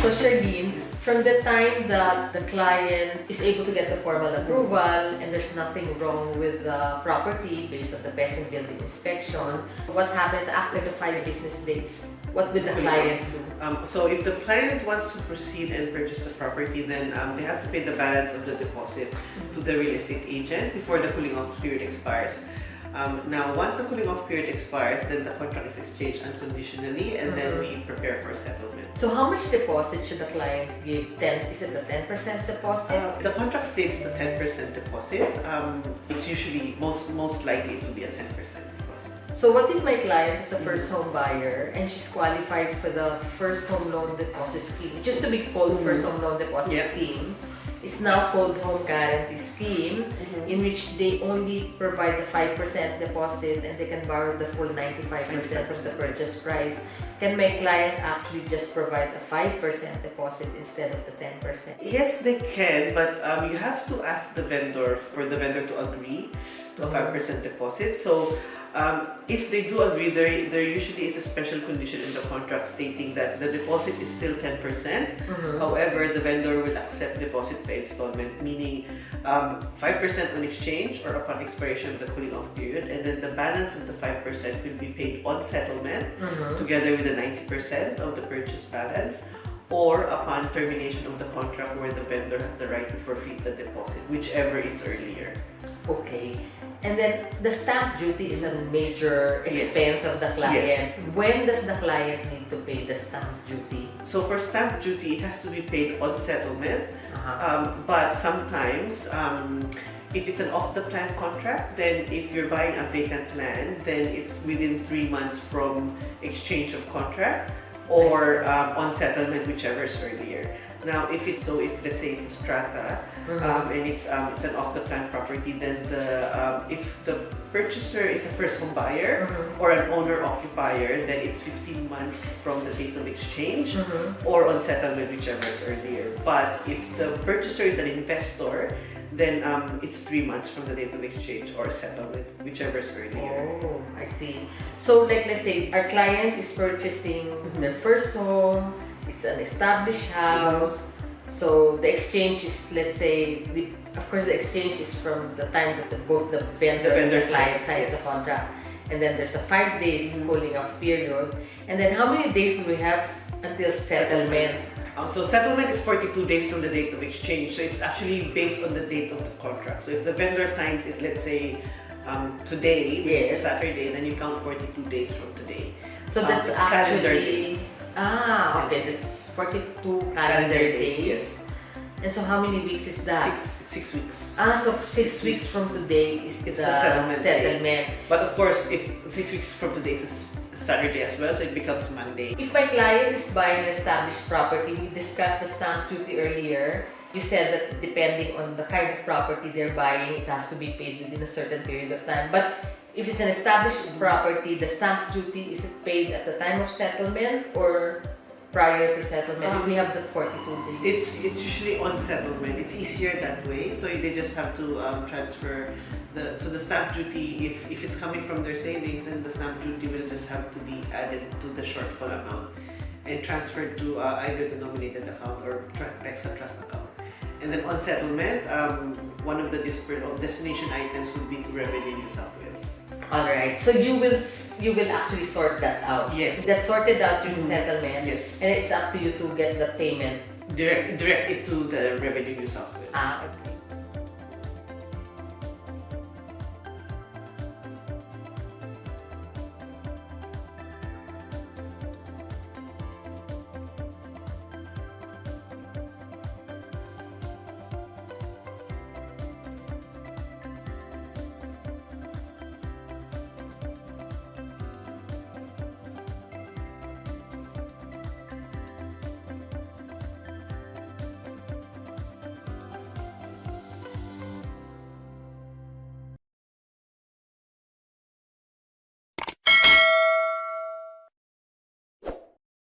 So Charleen, from the time that the client is able to get the formal approval and there's nothing wrong with the property based on the best in building inspection, what happens after the 5 business days? What will the client do? So if the client wants to proceed and purchase the property, then they have to pay the balance of the deposit to the real estate agent before the cooling off period expires. Now, once the cooling off period expires, then the contract is exchanged unconditionally, and then we prepare for settlement. So how much deposit should the client give? Is it a 10% deposit? The contract states the 10% deposit. It's usually, most likely it will be a 10% deposit. So what if my client is a first home buyer and she's qualified for the first home loan deposit scheme, which used to be called first home loan deposit scheme? It's now called home guarantee scheme, in which they only provide the 5% deposit and they can borrow the full 95% of the purchase price. Can my client actually just provide a 5% deposit instead of the 10%? Yes, they can, but you have to ask the vendor for the vendor to agree to a 5% deposit. So if they do agree, there usually is a special condition in the contract stating that the deposit is still 10%. However, the vendor will accept deposit by installment, meaning 5% on exchange or upon expiration of the cooling off period, and then the balance of the 5% will be paid on settlement together with the 90% of the purchase balance, or upon termination of the contract where the vendor has the right to forfeit the deposit, whichever is earlier. Okay. And then the stamp duty is a major expense of the client. Yes. When does the client need to pay the stamp duty? So for stamp duty, it has to be paid on settlement. But sometimes, if it's an off-the-plan contract, then if you're buying a vacant land, then it's within 3 months from exchange of contract or on settlement, whichever is earlier. Now, if let's say it's a strata and it's an off-the-plan property, then if the purchaser is a first-home buyer or an owner-occupier, then it's 15 months from the date of exchange or on settlement, whichever is earlier. But if the purchaser is an investor, then it's 3 months from the date of exchange or settlement, whichever is earlier. Oh, I see. So, like, let's say our client is purchasing their first home. It's an established house. So the exchange is, let's say, of course, the exchange is from the time that both the vendor and the client signs the contract. And then there's a 5 days cooling off period. And then how many days do we have until settlement? So settlement is 42 days from the date of exchange. So it's actually based on the date of the contract. So if the vendor signs it, let's say, today, which is a Saturday, then you count 42 days from today. So that's actually calendar days. Okay. This 42 calendar days. Yes. And so how many weeks is that? 6 weeks. So 6 weeks from today is the settlement. But of course, if 6 weeks from today is Saturday as well, so it becomes Monday. If my client is buying an established property, we discussed the stamp duty earlier. You said that depending on the kind of property they're buying, it has to be paid within a certain period of time. But if it's an established property, the stamp duty, is it paid at the time of settlement or prior to settlement? If we have the 42 days. It's usually on settlement. It's easier that way. So they just have to transfer the stamp duty. If it's coming from their savings, then the stamp duty will just have to be added to the shortfall amount and transferred to either the nominated account or tax and trust account. And then on settlement, one of the destination items would be to Revenue New South Wales. Alright, so you will actually sort that out. Yes. That's sorted out during settlement. Yes. And it's up to you to get the payment. Direct it to the Revenue New South Wales. I see.